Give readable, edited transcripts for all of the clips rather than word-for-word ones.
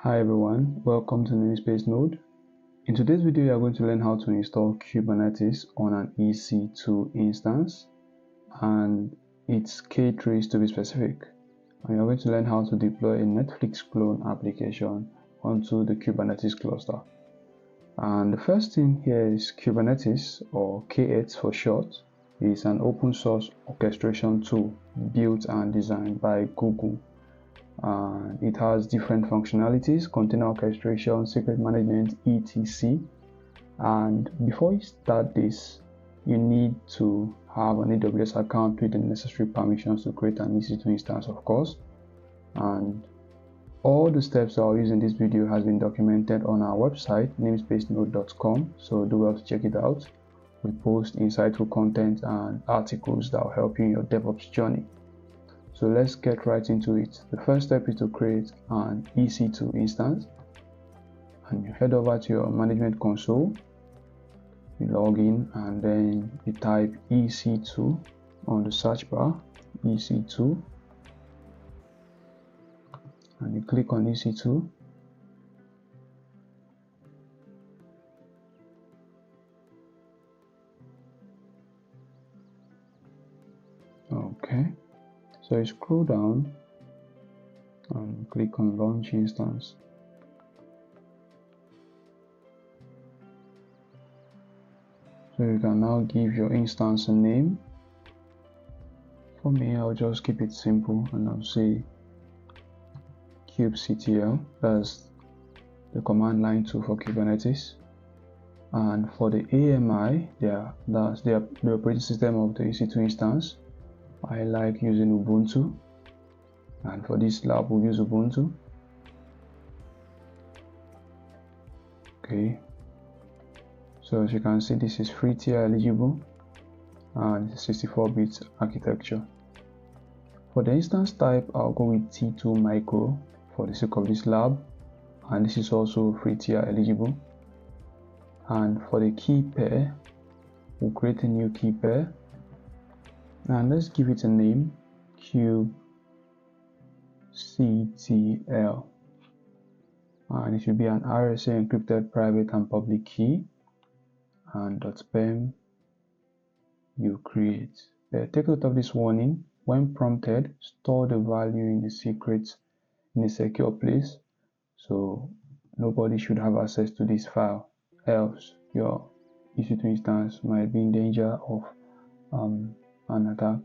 Hi everyone, welcome to Namespace Node. In today's video, we are going to learn how to install Kubernetes on an EC2 instance, and its K3s to be specific. And we are going to learn how to deploy a Netflix clone application onto the Kubernetes cluster. And the first thing here is Kubernetes, or K8 for short, is an open source orchestration tool built and designed by Google. It has different functionalities: container orchestration, secret management, etc. And before you start this, you need to have an AWS account with the necessary permissions to create an EC2 instance, of course. And all the steps I'll use in this video has been documented on our website, namespacenode.com, so do well to check it out. We post insightful content and articles that will help you in your DevOps journey. So let's get right into it. The first step is to create an EC2 instance, and you head over to your management console, you log in, and then you type EC2 on the search bar, EC2, and you click on EC2. Okay. So you scroll down and click on Launch Instance. So you can now give your instance a name. For me, I'll just keep it simple and I'll say kubectl. That's the command line tool for Kubernetes. And for the AMI, that's the operating system of the EC2 instance. I like using Ubuntu, and for this lab we'll use Ubuntu. Okay, so as you can see, this is free tier eligible and 64-bit architecture. For the instance type, I'll go with T2 micro for the sake of this lab, and this is also free tier eligible. And for the key pair, we'll create a new key pair, and let's give it a name, kubectl, and it should be an RSA encrypted private and public key, and .pem you create. Take note of this warning: when prompted, store the value in the secret in a secure place, so nobody should have access to this file, else your EC2 instance might be in danger of an attack.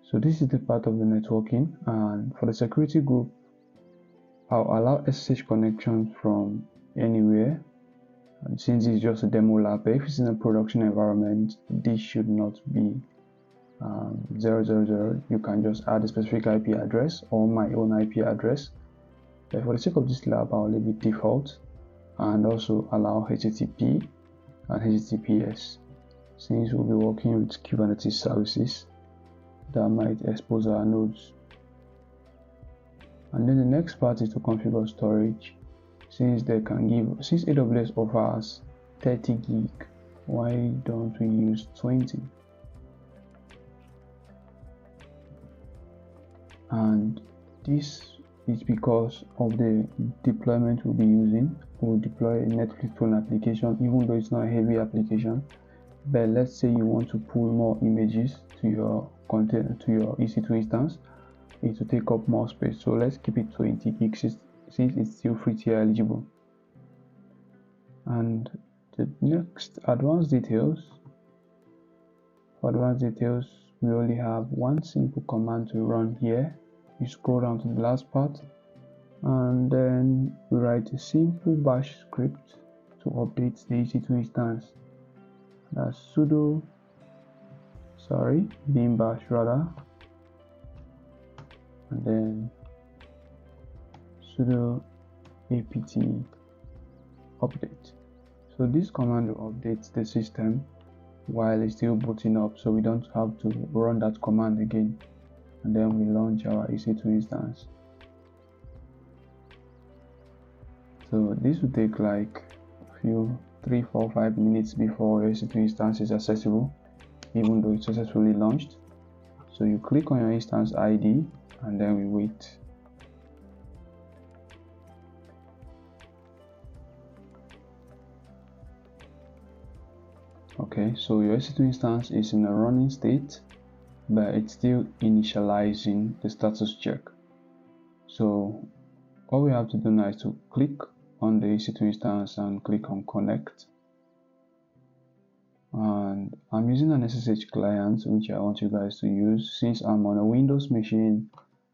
So this is the part of the networking, and for the security group, I'll allow SSH connections from anywhere, and since it's just a demo lab, if it's in a production environment, this should not be 000. You can just add a specific IP address or my own IP address. But for the sake of this lab, I'll leave it default, and also allow HTTP and HTTPS, since we'll be working with Kubernetes services that might expose our nodes. And then the next part is to configure storage. Since AWS offers 30 gig, why don't we use 20? And this is because of the deployment we'll be using. We'll deploy a Netflix clone application, even though it's not a heavy application. But let's say you want to pull more images to your content, to your EC2 instance, it will take up more space. So let's keep it 20 gigs since it's still free tier eligible. And the next, advanced details. For advanced details, we only have one simple command to run here. You scroll down to the last part, and then we write a simple bash script to update the EC2 instance. That's sudo bin bash rather, and then sudo apt update. So this command will update the system while it's still booting up, so we don't have to run that command again, and then we launch our EC2 instance. So this will take like a few 3, 4, 5 minutes before your EC2 instance is accessible, even though it's successfully launched. So you click on your instance ID, and then we wait. Okay, so your EC2 instance is in a running state, but it's still initializing the status check. So all we have to do now is to click on the EC2 instance and click on connect. And I'm using an SSH client, which I want you guys to use. Since I'm on a Windows machine,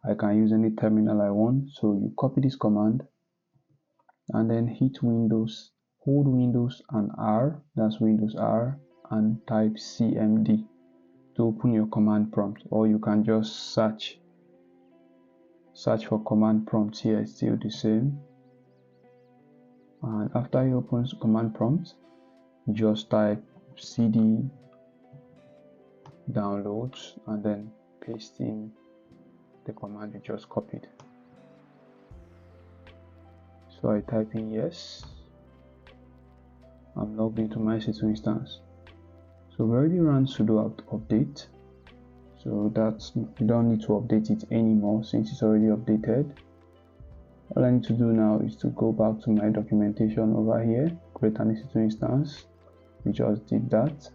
I can use any terminal I want. So you copy this command and then hit Windows, hold Windows and R, that's Windows R, and type CMD to open your command prompt, or you can just search for command prompt here. It's still the same. And after you open command prompt, just type cd downloads and then paste in the command you just copied. So I type in yes. I'm logged into my EC2 instance. So we already ran sudo update, so that's, you don't need to update it anymore since it's already updated. All I need to do now is to go back to my documentation over here, create an EC2 instance. We just did that,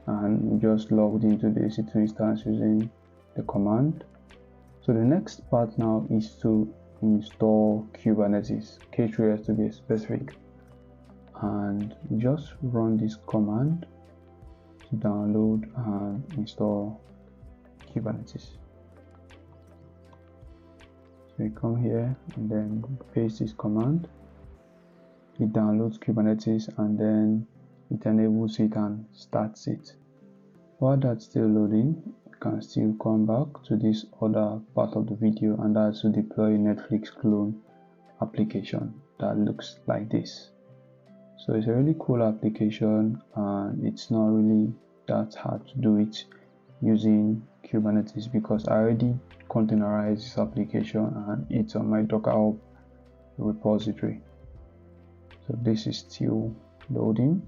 and we just logged into the EC2 instance using the command. So the next part now is to install Kubernetes, K3s to be specific, and just run this command to download and install Kubernetes. So we come here and then paste this command. It downloads Kubernetes and then it enables it and starts it. While that's still loading, you can still come back to this other part of the video, and that's to deploy a Netflix clone application that looks like this. So it's a really cool application, and it's not really that hard to do it using Kubernetes because I already containerized this application and it's on my Docker Hub repository. So this is still loading,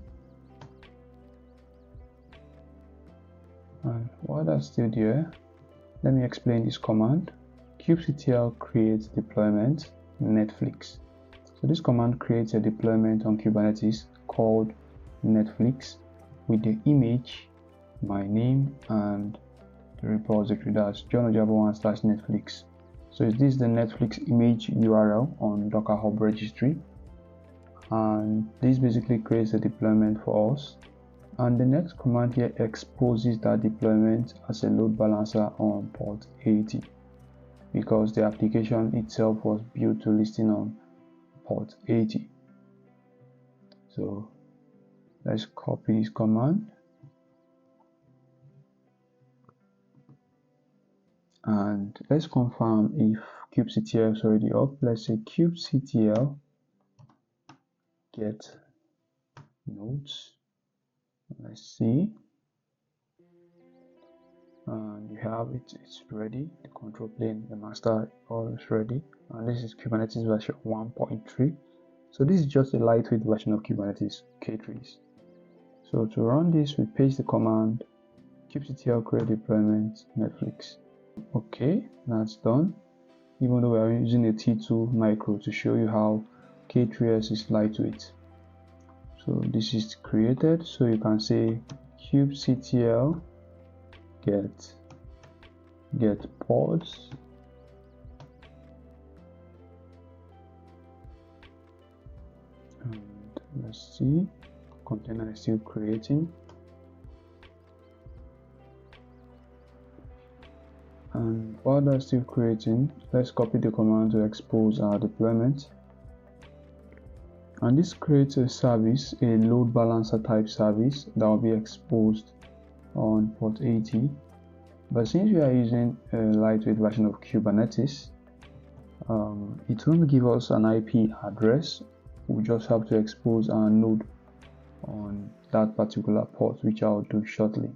and while that's still there, let me explain this command. kubectl creates deployment Netflix. So this command creates a deployment on Kubernetes called Netflix with the image, my name, and the repository, that's johnojabo1/Netflix. So is this the Netflix image URL on Docker Hub registry? And this basically creates a deployment for us, and the next command here exposes that deployment as a load balancer on port 80 because the application itself was built to listen on port 80. So let's copy this command and let's confirm if kubectl is already up. Let's say kubectl get nodes. Let's see, and you have it, it's ready. The control plane, the master, all is ready, and this is Kubernetes version 1.3. so this is just a lightweight version of Kubernetes K3s. So to run this, we paste the command kubectl create deployment Netflix. Okay, that's done, even though we are using a T2 micro to show you how K3s is lightweight. So this is created, so you can say kubectl get pods and let's see, container is still creating, and while that's still creating, let's copy the command to expose our deployment. And this creates a service, a load balancer type service that will be exposed on port 80. But since we are using a lightweight version of Kubernetes, it won't give us an IP address. We just have to expose our node on that particular port, which I'll do shortly.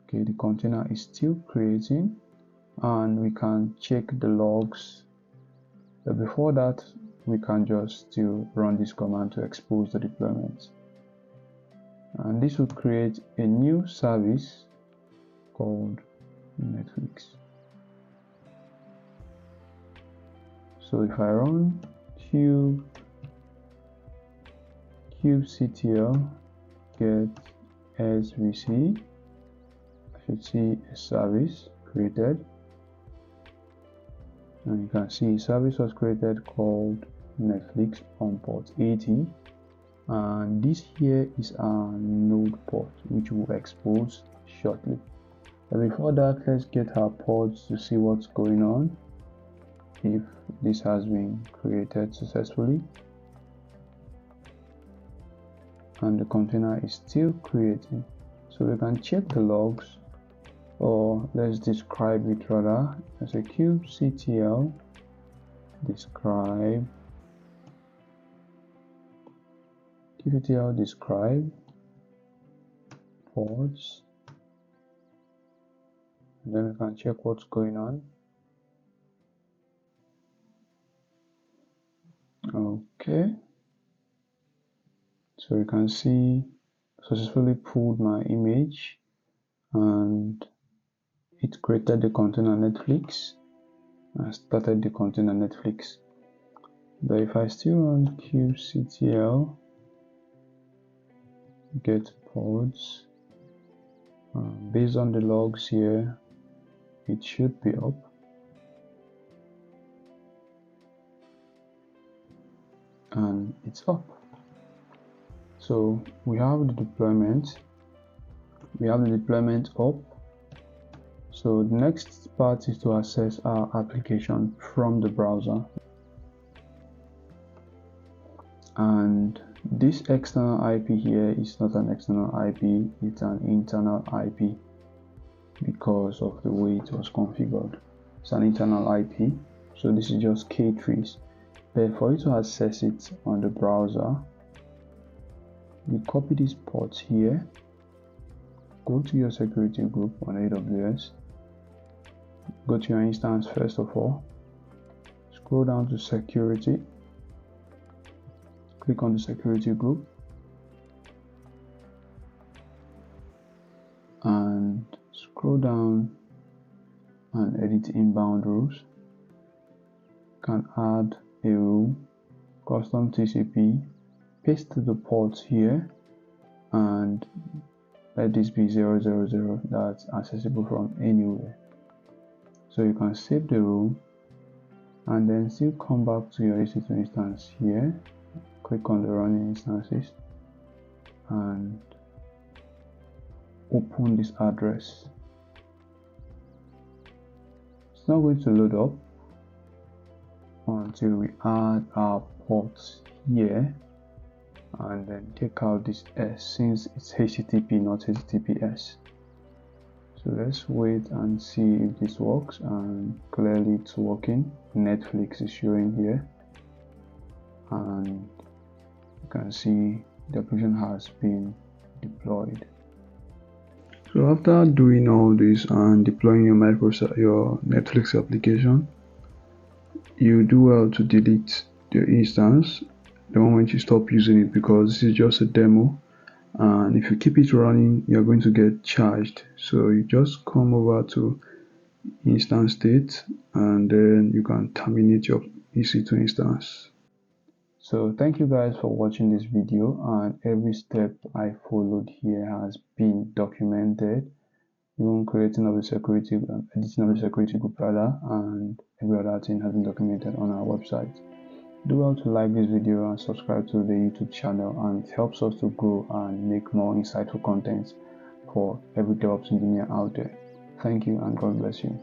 Okay, the container is still creating and we can check the logs, but before that we can just still run this command to expose the deployment, and this will create a new service called Netflix. So if I run kubectl get svc. I should see a service created, and you can see a service was created called Netflix on port 80, and this here is our node port, which we'll expose shortly. But before that, let's get our pods to see what's going on, if this has been created successfully. And the container is still creating, so we can check the logs, or let's describe it rather as a kubectl describe pods, and then we can check what's going on. Okay, so you can see successfully pulled my image and it created the container Netflix and started the container Netflix. But if I still run kubectl get pods, based on the logs here, it should be up. And it's up. So we have the deployment. Up. So the next part is to access our application from the browser. And this external IP here is not an external IP, it's an internal IP because of the way it was configured. It's an internal IP, so this is just K-trees. But for you to access it on the browser, you copy these ports here, go to your security group on AWS, go to your instance first of all, scroll down to security, click on the security group, and scroll down and edit inbound rules. You can add a rule, custom TCP, paste the ports here, and let this be 000, that's accessible from anywhere. So you can save the rule and then still come back to your EC2 instance here, click on the running instances and open this address. It's not going to load up until we add our ports here and then take out this S, since it's HTTP not HTTPS. So let's wait and see if this works, and clearly it's working. Netflix is showing here and you can see the application has been deployed. So after doing all this and deploying your Netflix application, you do well to delete the instance the moment you stop using it, because this is just a demo, and if you keep it running you're going to get charged. So you just come over to instance state and then you can terminate your EC2 instance. So thank you guys for watching this video, and every step I followed here has been documented, even creating of the security, editing of the security group rather, and every other thing has been documented on our website. Do well to like this video and subscribe to the YouTube channel, and it helps us to grow and make more insightful content for every DevOps engineer out there. Thank you and God bless you.